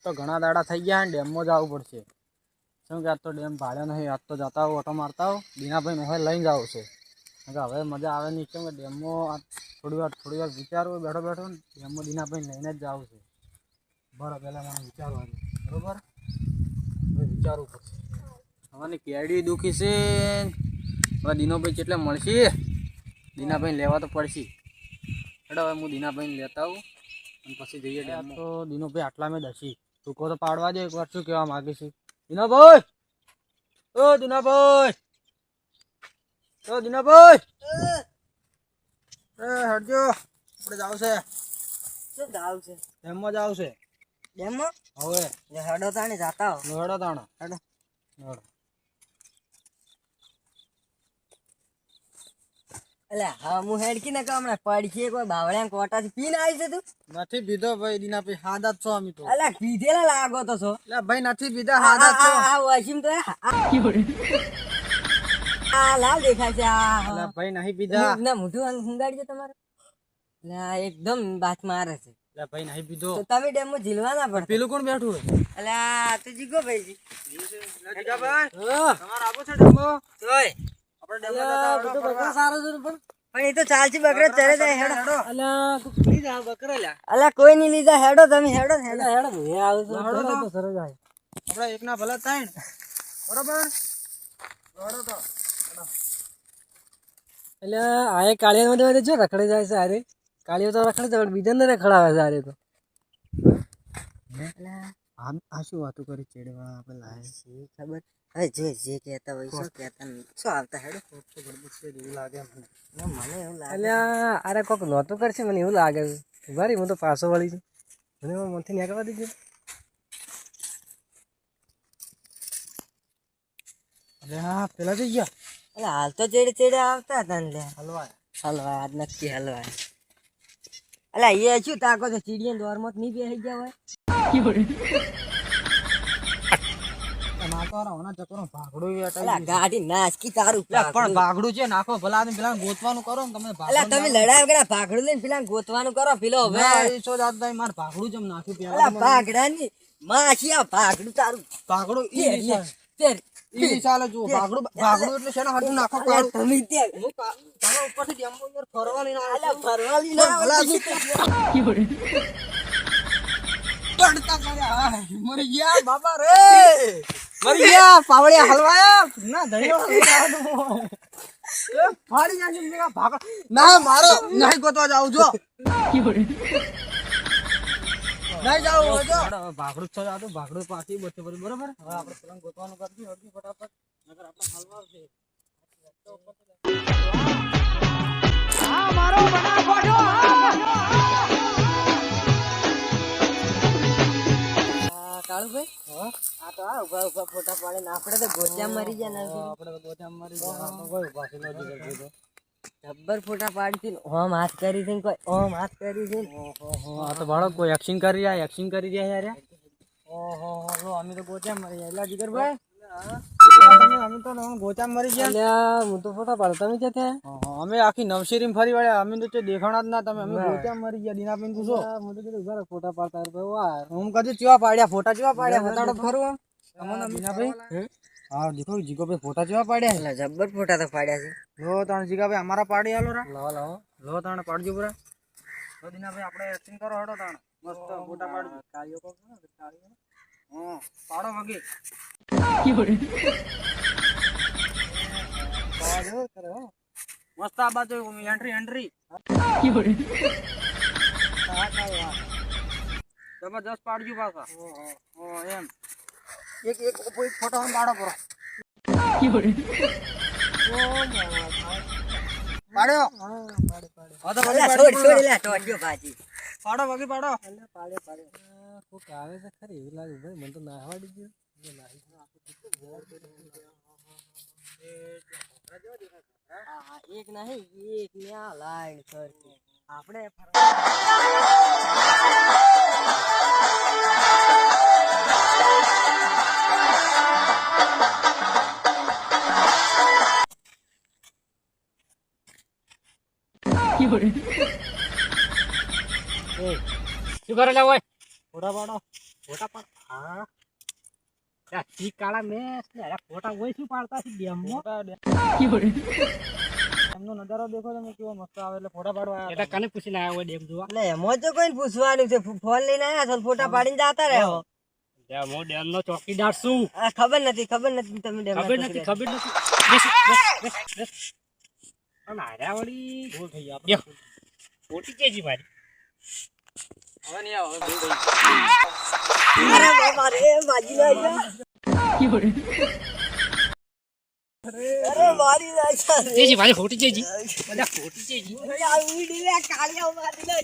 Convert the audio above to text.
તો ઘણા દાડા થઈ ગયા ડેમમાં જવું પડશે. શું કે આજ તો ડેમ ભાડ્યો નહીં. આજ તો જતા આવું ઓટો મારતા આવું. દીનાભાઈ હવે લઈને જવું છે. હવે મજા આવે નહીં. કેમ કે ડેમમાં થોડી વાર વિચારવું બેઠો બેઠો ને ડેમમાં દીનાભાઈ લઈને જ જવું છે. બરાબર પહેલાં મને વિચારવાનું બરાબર. હવે વિચારવું પડશે. હવાની કેડી દુખી છે. હવે દીનોભાઈ કેટલે મળશે? દીનાભાઈ લેવા તો પડશે. એટલે હવે હું દીનાભાઈને લેતા આવું અને પછી જઈએ ડેમમાં. તો દીનોભાઈ આટલા મેં દસી ટૂંકો તો પાડવા દે. એકવાર શું કહેવા માગે છે દીનાભાઈ? ઓ દીનાભાઈ, ઓ દીનાભાઈ, હટજો. આપણે જાવ છે. શું ગાવ છે? ડેમમાં જાવ છે. ડેમમાં? હવે હેડો તાણી જાતા હો. હેડો તાણા હેડો. હેડો. એટલે હા હું હેડકી ને કહું હમણાં પડખી કોઈ બાવળિયા કોટાથી પીને આવી છે તું? નથી પીધો ભાઈ દીનાભાઈ. હાદા જ છો અમે તો. અલા પીધેલા લાગો તો છો. એટલે ભાઈ નથી પીધા. હાદા જ છો. આ વસીમ તો આ લાલ દેખાય છે. એટલે ભાઈ નહીં પીધા. ના મોઢું હંગાડજો તમારે. એટલે એકદમ બાત મારે છે. એટલે ભાઈ નહીં પીધો. તો તમે ડેમમાં ઝીલવા ના પડે. પેલું કોણ બેઠું હોય? એટલે તું જીગો ભાઈ. જીગાભાઈ તમારે આવો છે ડેમમાં? તોય આપણે ડેમમાં સારો છે પણ પણ એ તો ચાલથી બકરા ચરે જાય. હેડો. અલ્યા તું ખરી જા બકરા લ્યા. અલા કોઈ નહીં લીધા. હેડો તમે. હેડો હેડો હેડો. હું આવું છું. હેડો તો. તો સરસ જાય. આપણે એકના ભલા થાય ને બરોબર. હેડો તો. એટલે આ કાળિયા मध्ये જો રખડે જાય છે. અરે કાળિયો તો રખડે છે પણ બીજા ને રખડાવે છે. અરે તો આ શું વાતો કરી ચેડવા આપણે લાય છે ખબર. હવે જો જે કહેતા હોય શું કહેતા શું આવતા. હેડો. એવું લાગે મને. મને એવું લાગે. એટલે અરે કોક નહોતું કરશે મને એવું લાગે છે. ભારી હું તો પાછો વળી છું. મને મનથી નીકળવા દીધું. અરે હા પેલા જઈ ગયા. એટલે હાલ તો ચેડે ચેડે આવતા હતા ને. હલવા હલવા આજ નક્કી હલવા. એટલે એ શું તાકો છે? ચીડિયા દોરમાં નહીં બેસી ગયા હોય. ગાડી નાસકી તારું. પણ ભાગડું છે નાખો ભલા પેલા ગોતવાનું કરો ને તમે. તમે લડાઈ વગર ભાગડું લઈને પેલા ગોતવાનું કરો. પેલો હવે મારે ભાગડું જેમ નાખ્યું પેલા ભાગડા ની માછી આ ભાગડું તારું. ભાગડું જુઓ. ભાગડું એટલે શેના હાથું નાખો? તમે ઉપરથી ડેમ્બો ફરવા લઈને ફરવાલી મરી ગયા બાબા રે. મરી ગયા પાવડિયા હલવાયા ના ધણીઓ ફાડી નાખી ભાગ. ના મારો નહીં ગોતવા જાવ જો. નહીં જાવ જો. ભાગડું છો જાવ. ભાગડું પાછી બચે બરોબર. હવે આપણે પેલા ગોતવાનું કરશું હરકી ફટાફટ. નકર આપણે હલવા છે. આ મારો બના ગોઠો. કાળુભાઈ આ તો આ ઉભા ઉભા ફોટા પાડે ને આપણે તો ગોચા મરી ગયા. આપણે ગોચા મરી ગયા. કોઈ ઉભા છે જબ્બર ફોટા પાડી ઓમ હાથ કરી છે કોઈ ઓમ હાથ કરી છે. આ તો ભાડો કોઈ એક્શન કરી રહ્યા. એક્શન કરી રહ્યા યાર. ઓહો અમે તો ગોચા મરી ગયા. એટલે જીગરભાઈ અમે તો ગોચા મરી ગયા. હું તો ફોટા પાડો. તમે ક્યાં થયા? અમે આખી નવશેરી ફરી વળ્યા. અમે તો દેખાણા જ ના. તમે અમે ગોચા મરી ગયા. દીનાબેન પૂછો. હું તો કીધું ઉભા ફોટા પાડતા. હું કદી ચેવા પાડ્યા ફોટા ચેવા પાડ્યા બતાડો ખરું. દીનાભાઈ હા દેખો જીગોભાઈ ફોટા ચેવા પાડ્યા. એટલે જબ્બર ફોટા તો પાડ્યા છે. લો તાણ જીગાભાઈ અમારા પાડી આલો રા. લાવો લાવો લો તાણ પાડજો પૂરા. તો દીનાભાઈ આપણે એક્ટિંગ કરો. હડો તાણ મસ્ત ફોટા પાડજો. કાળિયો કો કાળિયો હા પાડો વગી. મસ્ત આ બાજુ એન્ટ્રી જબરદસ્ત પાડજો પાછા. એમ એક ફોટો પાડો પૂરો. પાડ્યો પાડો વગી પાડો. કોક આવે છે ખરી એવું લાગે ભાઈ. મને તો ના આવડી ગયું. એક નહીં એક ન્યા લાઈન કરતી આપણે શું કરે લે ઓય? ફોટા પાડો. ફોટા પાડ હા ત્યાં તી કાળા મેસ ને અરે ફોટા હોય શું પાડતા છે ડેમમાં એમનો નજારો દેખો તમે કેવો મસ્ત આવે એટલે ફોટા પાડવા આવ્યા એટલે કને પૂછીને આવ્યા હોય ડેમ જોવા એટલે એમાં તો કોઈ પૂછવાનું છે ફોન લઈને આવ્યા છો ફોટા પાડીને જતા રહો ત્યાં હું ડેમ નો ચોકીદાર છું ખબર નથી તમે ખબર નથી બેસ, બેસ, બેસ. પણ આર્યા વળી ભૂલ થઈ ગયા લ્યો. ખોટી કેજી મારી હવે નહીં આવે હવે ભૂલ થઈ અરે બાબા રે માજી ના અરે મારી ના કેજી મારી ખોટી કેજી બધા ખોટી કેજી કાળિયા મારી ના